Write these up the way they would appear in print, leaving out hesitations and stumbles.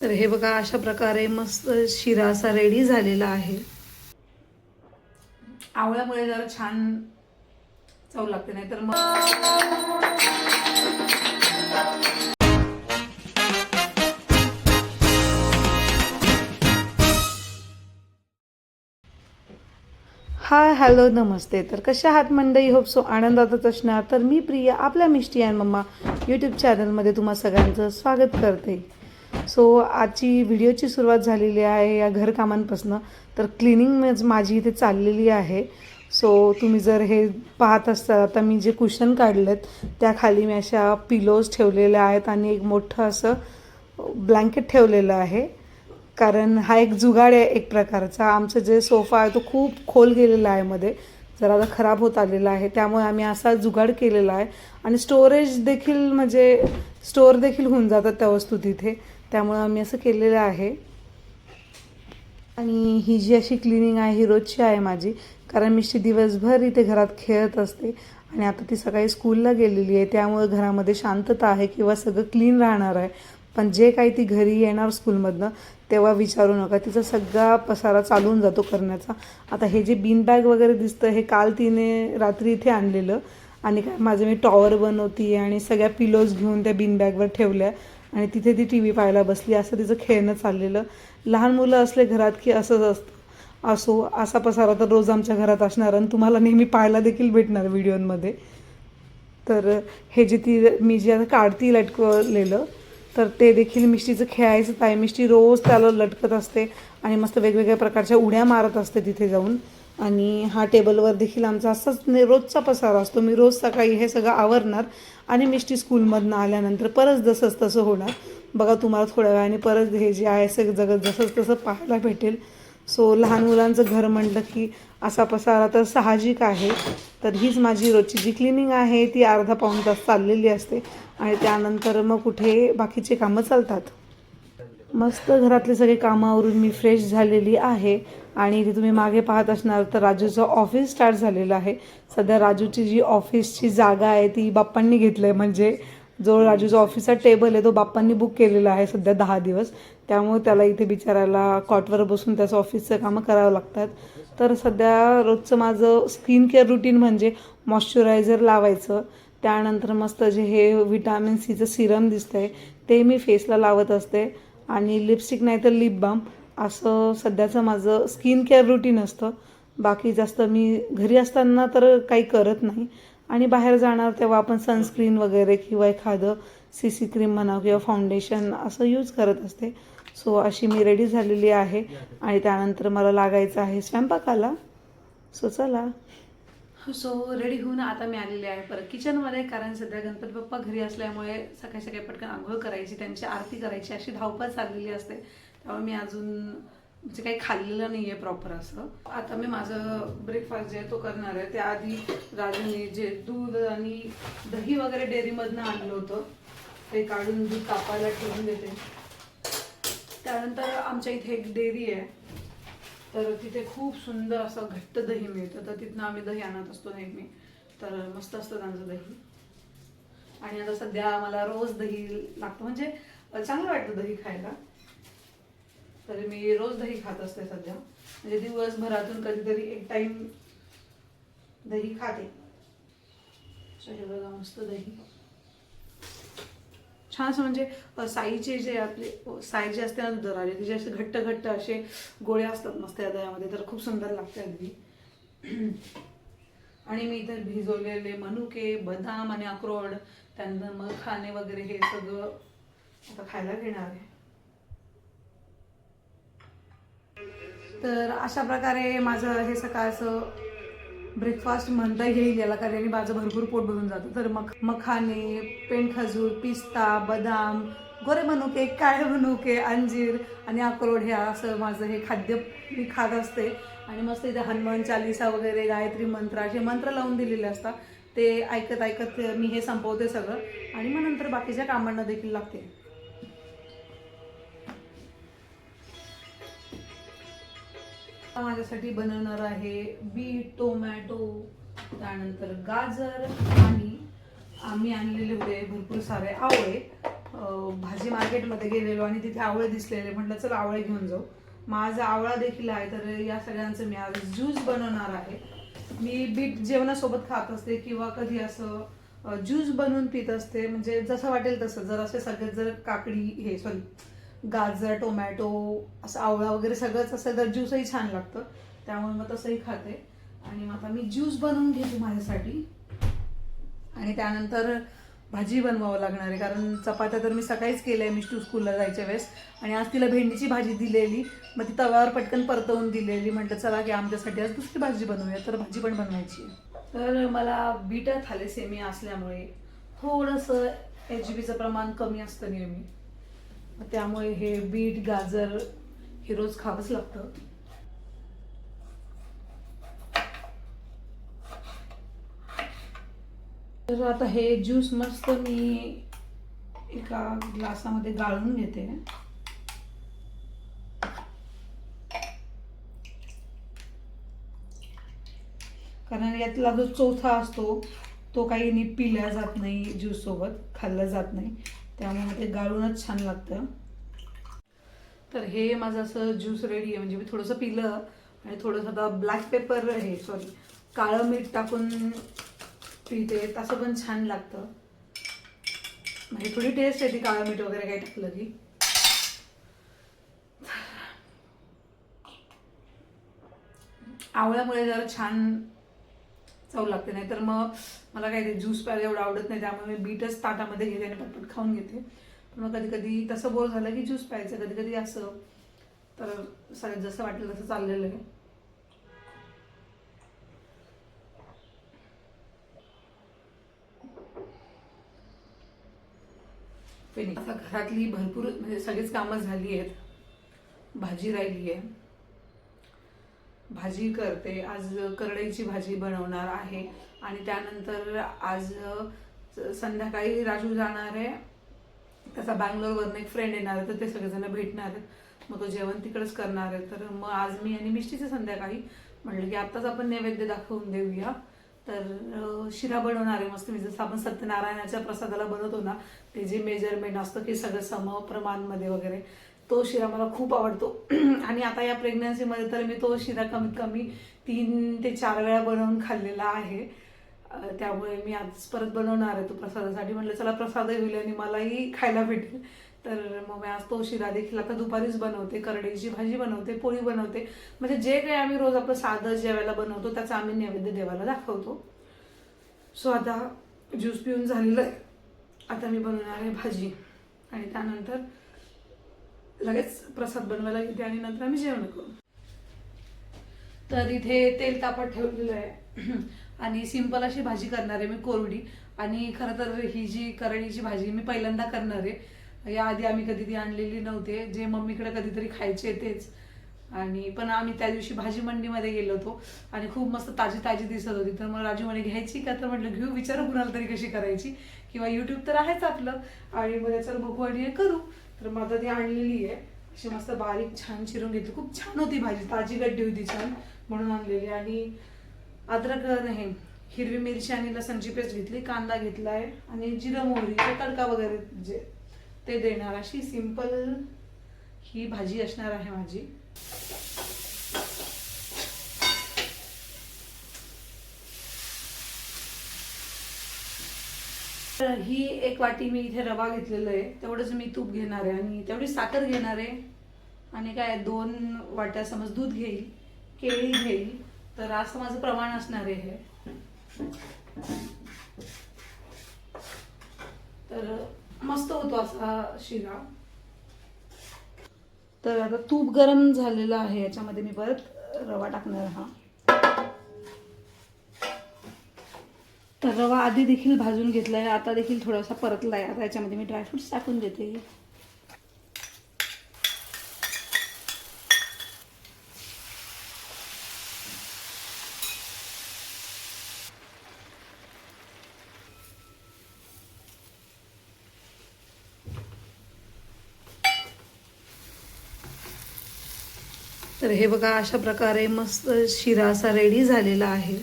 तर हे बघा, अशा प्रकारे मस्त शिरा असा रेडी झालेला आहे. आवळ्यामुळे जरा छान चव लागते, नाही तर मग हाय हॅलो नमस्ते. तर कशा आहात मंडळी? होप सो आनंदातच असणार. तर मी प्रिया आपल्या मिष्टी अँड मम्मा यूट्यूब चॅनलमध्ये तुम्हा सगळ्यांचं स्वागत करते. सो आजची व्हिडिओची सुरुवात झालेली आहे या घरकामांपासून. तर क्लिनिंग माझी इथे चाललेली आहे. सो तुम्ही जर हे पाहत असता, आता मी जे कुशन काढलेत त्याखाली मी अशा पिलोज ठेवलेल्या आहेत आणि एक मोठं असं ब्लँकेट ठेवलेलं आहे. कारण हा एक जुगाड आहे एक प्रकारचा. आमचं जे सोफा आहे तो खूप खोल गेलेला आहे, मध्ये जरा आता खराब होत आलेला आहे. त्यामुळे आम्ही असा जुगाड केलेला आहे आणि स्टोरेज देखील, म्हणजे स्टोअर देखील होऊन जातात त्या वस्तू तिथे. त्यामुळे आम्ही असं केलेलं आहे. आणि ही जी अशी क्लिनिंग आहे ही रोजची आहे माझी, कारण मी दिवसभर इथे घरात खेळत असते आणि आता ती सकाळी स्कूलला गेलेली आहे. त्यामुळे घरामध्ये शांतता आहे किंवा सगळं क्लीन राहणार आहे. पण जे काही ती घरी येणार स्कूलमधनं तेव्हा विचारू नका, तिचा सगळा पसारा चालून जातो करण्याचा. आता हे जे बीन बॅग वगैरे दिसतं हे काल तिने रात्री इथे आणलेलं. आणि काय माझं मी टॉवर बनवती आणि सगळ्या पिलोज घेऊन त्या बीन बॅगवर ठेवल्या आणि तिथे ती टी व्ही पाहायला बसली. असं तिचं खेळणं चाललेलं. लहान मुलं असले घरात की असंच असतं. असो, असा पसारा तर रोज आमच्या घरात असणार आणि तुम्हाला नेहमी पाहायला देखील भेटणार व्हिडिओमध्ये. तर हे जे मी जे आता काढती लटकवलेलं, तर ते देखील मिष्टीचं खेळायचंच आहे. मिष्टी रोज त्याला लटकत असते आणि मस्त वेगवेगळ्या प्रकारच्या उड्या मारत असते तिथे जाऊन. आणि हा टेबलवर देखील आमचा असाच रोजचा पसारा असतो. मी रोज सकाळी हे सगळं आवरणार आणि मिष्टी स्कूलमधनं आल्यानंतर परत जसंच तसं होणार. बघा, तुम्हाला थोड्या वेळाने परत हे जे आहे सगळं जगत जसंच तसं पाहायला भेटेल. सो लहान मुलांचं घर म्हटलं की असा पसारा तर साहजिक आहे. तर हीच माझी रोजची जी क्लिनिंग आहे ती अर्धा पाऊण तास चाललेली असते आणि त्यानंतर मग कुठे बाकीचे कामं चालतात. मस्त घरातले सगळे कामावरून मी फ्रेश झालेली आहे आणि इथे तुम्ही मागे पाहत असणार तर राजूचं ऑफिस स्टार्ट झालेलं आहे. सध्या राजूची जी ऑफिसची जागा आहे ती बाप्पांनी घेतलं आहे. म्हणजे जो राजूचा ऑफिसचा टेबल आहे तो बाप्पांनी बुक केलेला आहे सध्या 10 दिवस. त्यामुळे त्याला इथे बिचारायला कॉटवर बसून त्याचं ऑफिसचं कामं करावं लागतात. तर सध्या रोजचं माझं स्किन केअर रुटीन म्हणजे मॉइश्चरायझर लावायचं, त्यानंतर मस्त जे हे विटॅमिन सीचं सिरम दिसतं आहे ते मी फेसला लावत असते आणि लिपस्टिक नाही तर लिप बाम, असं सध्याचं माझं स्किन केअर रुटीन असतं. बाकी जास्त मी घरी असताना तर काही करत नाही आणि बाहेर जाणार तेव्हा आपण सनस्क्रीन वगैरे किंवा एखादं CC क्रीम म्हणा किंवा फाउंडेशन असं यूज करत असते. सो अशी मी रेडी झालेली आहे आणि त्यानंतर मला लागायचं आहे स्वयंपाकाला. सो चला. सो रेडी होऊन आता मी आलेले आहे परत किचनमध्ये, कारण सध्या गणपती बाप्पा घरी असल्यामुळे सकाळी सकाळी पटकन आंघोळ करायची, त्यांची आरती करायची अशी धावपळ चाललेली असते. त्यामुळे मी अजून म्हणजे काही खाल्लेलं नाही आहे प्रॉपर असं. आता मी माझं ब्रेकफास्ट जे आहे तो करणार आहे. त्याआधी राजूने जे दूध आणि दही वगैरे डेअरीमधनं आणलं होतं ते काढून दूध तापायला ठेवून देते. त्यानंतर आमच्या इथे एक डेअरी आहे, तर तिथे खूप सुंदर असं घट्ट दही मिळतं, तर तिथनं आम्ही दही आणत असतो नेहमी. तर मस्त असतं त्यांचं दही. आणि आता सध्या मला रोज दही लागतं, म्हणजे चांगलं वाटतं दही खायला. तर मी रोज दही खात असते सध्या, म्हणजे दिवसभरातून कधीतरी एक टाइम दही खाते. हे बघा मस्त दही छान असं, म्हणजे साईचे जे आपले साई जे असते ना दुधाचे, तिचे असे घट्ट घट्ट असे गोळे असतात मस्त या दह्यामध्ये, तर खूप सुंदर लागते अगदी. आणि मी इथे भिजवलेले मनुके, बदाम आणि अक्रोड, त्यानंतर मखाणे वगैरे हे सगळं आता खायला घेणार आहे. तर अशा प्रकारे माझं हे सकाळचं ब्रेकफास्ट म्हणता येईल याला, कारण माझं भरपूर पोट भरून जातं. तर मखाने, पेंडखजूर, पिस्ता, बदाम, गोरे मनुके, काळे मनुके, अंजीर आणि अक्रोड, हे असं माझं हे खाद्य मी खात असते. आणि मस्त इथे हनुमान चालिसा वगैरे, गायत्री मंत्र असे मंत्र लावून दिलेले असतात, ते ऐकत ऐकत मी हे संपवते सगळं आणि मग नंतर बाकीच्या कामांना देखील लागते. माझ्यासाठी बनवणार आहे बीट, टोमॅटो, त्यानंतर गाजर आणि आम्ही आणलेले होते भरपूर सारे आवळे. भाजी मार्केटमध्ये गेलेलो आणि तिथे आवळे दिसलेले, म्हटलं चल आवळे घेऊन जाऊ. माझा आवळा देखील आहे, तर या सगळ्यांचं मी आज ज्यूस बनवणार आहे. मी बीट जेवणासोबत खात असते किंवा कधी असं ज्यूस बनवून पित असते, म्हणजे जसं वाटेल तसं. जर असे सगळे जर काकडी गाजर, टोमॅटो, असं आवळा वगैरे सगळंच असेल तर ज्यूसही छान लागतं, त्यामुळे मग तसंही खाते. आणि मग आता मी ज्यूस बनवून घेते माझ्यासाठी आणि त्यानंतर भाजी बनवावं लागणार आहे, कारण चपात्या तर मी सकाळीच केल्या आहे मिष्टू स्कूलला जायच्या वेळेस. आणि आज तिला भेंडीची भाजी दिलेली, मग ती तव्यावर पटकन परतवून दिलेली. म्हटलं चला की आमच्यासाठी आज दुसरी भाजी बनवूया, तर भाजी पण बनवायची आहे. तर मला बीटा थॅलेसेमिया असल्यामुळे थोडंसं HBचं प्रमाण कमी असतं नेहमी, त्यामुळे हे बीट गाजर हे रोज खावंच लागतं. तर आता हे ज्यूस मस्त मी एका ग्लासामध्ये गाळून घेते. कारण यातला जो चौथा असतो तो काही नीट पिल्या जात नाही, ज्यूस सोबत खाल्लं जात नाही, त्यामुळे ते गाळूनच छान लागतं. तर हे माझं असं ज्यूस रेडी आहे. म्हणजे मी थोडंसं पिलं आणि थोडंसं आता ब्लॅक पेपर काळं मीठ टाकून पिते, तसं पण छान लागतं. म्हणजे थोडी टेस्ट येते काळं मीठ वगैरे काही टाकलं की. आवळ्यामुळे जरा छान चव लागते, नाही तर मग मला काही ते ज्यूस प्यायला एवढं आवडत नाही, त्यामुळे मी बीटच ताटामध्ये घेते आणि पटपट खाऊन घेते. पण मग कधी कधी तसं बोर झालं की ज्यूस प्यायचं, कधी कधी असं. तर सगळं जसं वाटलं तसं चाललेलं आहे. आता घरातली भरपूर म्हणजे सगळीच कामं झाली आहेत. भाजी राहिली आहे, भाजी करते. आज करडईची भाजी बनवणार आहे आणि त्यानंतर आज संध्याकाळी राजू जाणार आहे, त्याचा बँगलोरवरून एक फ्रेंड येणार आहे, तर ते सगळेजण भेटणार आहेत. मग तो जेवण तिकडेच करणार आहे. तर मग आज मी आणि मिष्टीचे संध्याकाळी म्हटलं की आत्ताच आपण नैवेद्य दाखवून देऊया. तर शिरा बनवणार आहे मस्त. मी जसं आपण सत्यनारायणाच्या प्रसादाला बनवतो ना, ते जे मेजरमेंट असतं की सगळं समप्रमाणमध्ये वगैरे, तो शिरा मला खूप आवडतो. आणि आता या प्रेग्नन्सीमध्ये तर मी तो शिरा कमीत कमी 3 ते 4 वेळा बनवून खाल्लेला आहे. त्यामुळे मी आज परत बनवणार आहे तो प्रसादासाठी. म्हटलं चला प्रसादही होईल आणि मलाही खायला भेटेल. तर मग मी आज तो शिरा देखील आता दुपारीच बनवते. करडईची भाजी बनवते, पोळी बनवते, म्हणजे जे काही आम्ही रोज आपलं साधं जेवायला बनवतो त्याचा आम्ही नैवेद्य देवाला दाखवतो. सो आता ज्यूस पिऊन झालेलं आहे, आता मी बनवणार आहे भाजी आणि त्यानंतर लगेच प्रसाद बनवायला घेते आणि नंतर आम्ही जेवण करू. तर इथे तेल तापत ठेवलेलं आहे आणि सिंपल अशी भाजी करणार आहे मी, कोरडी. आणि खरं तर ही जी करडईची भाजी मी पहिल्यांदा करणार आहे. याआधी आम्ही कधी ती आणलेली नव्हते, जे मम्मीकडे कधीतरी खायचे तेच. आणि पण आम्ही त्या दिवशी भाजी मंडीमध्ये गेलो होतो आणि खूप मस्त ताजी ताजी दिसत होती. तर मग राजू म्हणे घ्यायची का, तर म्हटलं घेऊ, विचारू कुणाला तरी कशी करायची, किंवा यूट्यूब तर आहेच आपलं, आणि मग त्याच्यावर बघू आणि करू. तर मग आता ती आणलेली आहे, अशी मस्त बारीक छान चिरून घेतली. खूप छान होती भाजी, ताजी गड्डी होती छान, म्हणून आणलेली. आणि अद्रक नाही, हिरवी मिरची आणि लसणची पेस्ट घेतली, कांदा घेतलाय आणि जिरं मोहरीचा तडका वगैरे जे ते देणार. अशी सिंपल ही भाजी असणार आहे माझी. ही एक वाटी मी इथे रवा घेतलेला आहे, तेवढंच मी तूप घेणार आहे आणि तेवढी साखर घेणार आहे. आणि काय 2 वाट्या समज दूध घेईल, केळी घेईल. तर असं माझं प्रमाण असणार आहे हे. तर मस्त होतो असा शिरा. तर आता तूप गरम झालेलं आहे, याच्यामध्ये मी परत रवा टाकणार. हा तर रवा आधी देखील भाजून घेतलाय, आता देखील थोडासा परतलाय. आता याच्यामध्ये मी ड्रायफ्रुट्स टाकून देते. तर हे बघा, अशा प्रकारे मस्त शिरा असा रेडी झालेला आहे.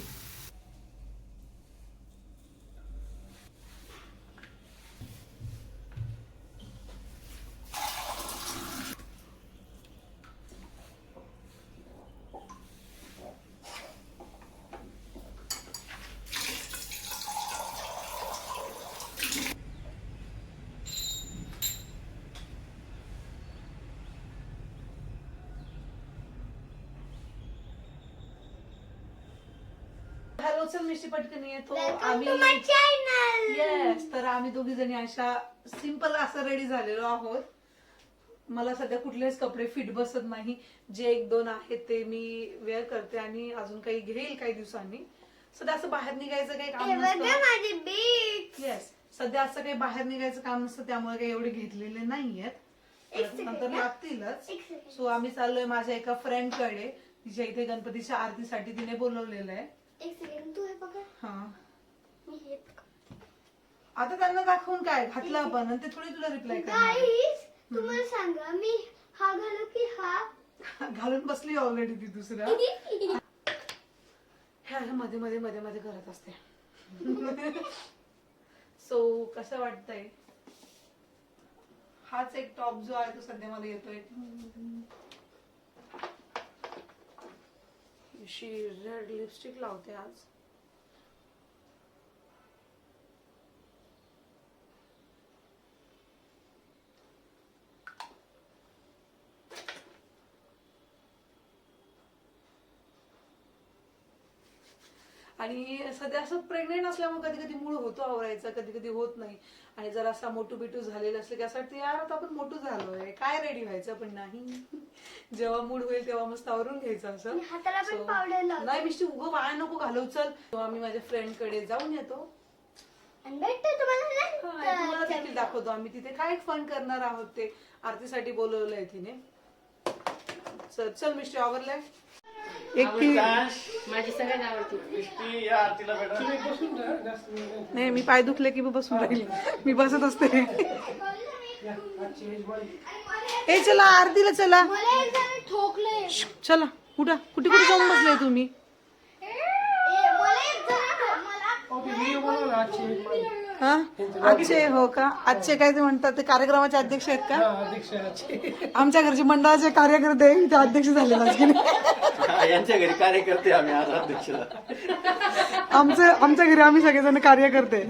हॅलो चल मिष्टी पटकन येतो आम्ही येस. तर आम्ही दोघी जणी अशा सिंपल असं रेडी झालेलो आहोत. मला सध्या कुठलेच कपडे फिट बसत नाही. जे एक दोन आहेत ते मी वेअर करते आणि अजून काही घेईल काही दिवसांनी. सध्या असं बाहेर निघायचं काही काम नसतं. येस, सध्या असं काही बाहेर निघायचं काम नसतं त्यामुळे काही एवढे घेतलेले नाहीयेत, नंतर लागतीलच. सो आम्ही चाललोय माझ्या एका फ्रेंड कडे. तिच्या इथे गणपतीच्या आरतीसाठी तिने बोलवलेलं आहे. हा, आता त्यांना दाखवून काय घातलं आपण आणि ते थोडी तुला रिप्लाय करणार. तुम्हाला सांगा मी हा घालू की हा घालून बसली ऑलरेडी ती दुसऱ्या. ह्या मध्ये मध्ये मध्ये मध्ये करत असते. सो कसं वाटतंय? हाच एक टॉप जो आहे तो सध्या मला येतोय. अशी रेड लिपस्टिक लावते आज. आणि सध्या असं प्रेग्नेंट असल्यामुळे कधी कधी मूड होतो आवरायचा, कधी कधी होत नाही. आणि जर असा मोठू बिटू झालेला असले की असं वाटतं यार आता आपण मोठू झालोय, काय रेडी व्हायचं. पण नाही, जेव्हा मूड होईल तेव्हा मस्त आवरून घ्यायचं असं. नाही मिष्टी उगं वाया नको घालव. चल आम्ही माझ्या फ्रेंड कडे जाऊन येतो. तुम्हाला देखील दाखवतो आम्ही तिथे काय फन करणार आहोत ते. आरतीसाठी बोलवलंय तिने. चल चल मिष्टी आवरलंय. एक माझी सगळ्यात आवडती नाही, मी पाय दुखले की बसून राहील. मी बसत असते. ए चला आरतीला चला. ठोकले चला कुठं कुठे कुठे जाऊन बसले तुम्ही? हा, आजचे हो का? आजचे काय ते म्हणतात ते कार्यक्रमाचे अध्यक्ष आहेत का? आमच्या घरचे मंडळाचे कार्यकर्ते ते अध्यक्ष झाले. यांच्या घरी कार्यकर्ते आम्ही आज अध्यक्ष. आमच्या घरी आम्ही सगळेजण कार्यकर्ते.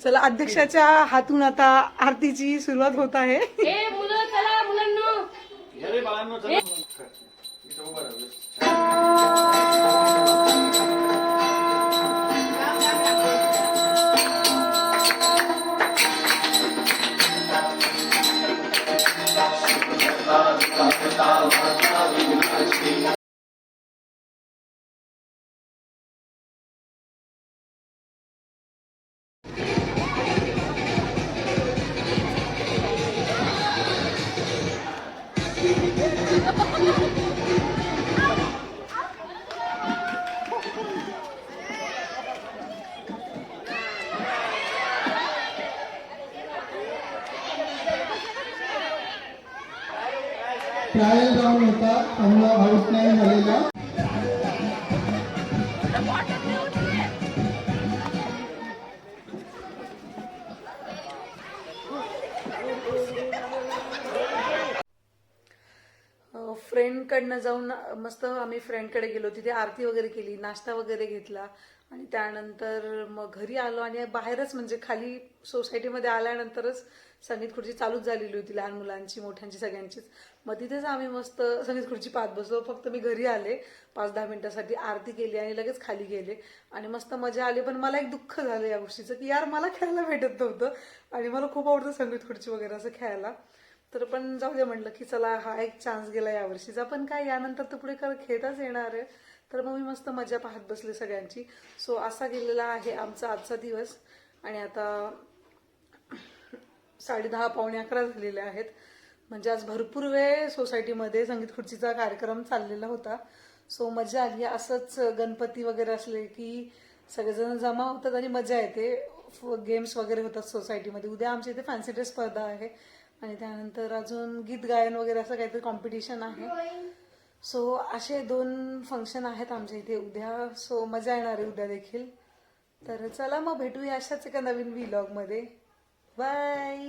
चला अध्यक्षाच्या हातून आता आरतीची सुरुवात होत आहे. मुलं चला मुलांनो. ट्रायल राऊंड होता त्यामुळे आउट नाही झालेला. फ्रेंड कडनं जाऊन मस्त आम्ही फ्रेंड कडे गेलो. तिथे आरती वगैरे केली, नाश्ता वगैरे घेतला आणि त्यानंतर मग घरी आलो. आणि बाहेरच म्हणजे खाली सोसायटीमध्ये आल्यानंतरच संगीत खुर्ची चालूच झालेली होती, लहान मुलांची मोठ्यांची सगळ्यांचीच. मग तिथेच आम्ही मस्त संगीत खुर्ची पाहत बसलो. फक्त मी घरी आले 5-10 मिनिटासाठी, आरती केली आणि लगेच खाली गेले आणि मस्त मजा आली. पण मला एक दुःख झालं या गोष्टीचं की यार मला खेळायला भेटत नव्हतं आणि मला खूप आवडतं संगीत खुर्ची वगैरे असं खेळायला. तर पण जाऊ दे म्हटलं की चला हा एक चान्स गेला यावर्षीचा, पण काय यानंतर तर पुढे खेळताच येणार आहे. तर मग मी मस्त मजा पाहत बसले सगळ्यांची. सो असा गेलेला आहे आमचा आजचा दिवस. आणि आता 10:30 पावणे 11 झालेले आहेत. म्हणजे आज भरपूर वेळ सोसायटीमध्ये संगीत खुर्चीचा कार्यक्रम चाललेला होता. सो मजा आली. असंच गणपती वगैरे असले की सगळेजण जमा होतात आणि मजा येते. गेम्स वगैरे होतात सोसायटीमध्ये. उद्या आमच्या इथे फॅन्सी ड्रेस स्पर्धा आहे आणि त्यानंतर अजून गीत गायन वगैरे असं काहीतरी कॉम्पिटिशन आहे. सो असे 2 फंक्शन आहेत आमच्या इथे उद्या. सो मजा येणार आहे उद्या देखील. तर चला मग भेटूया अशाच एका नवीन व्लॉगमध्ये. बाय.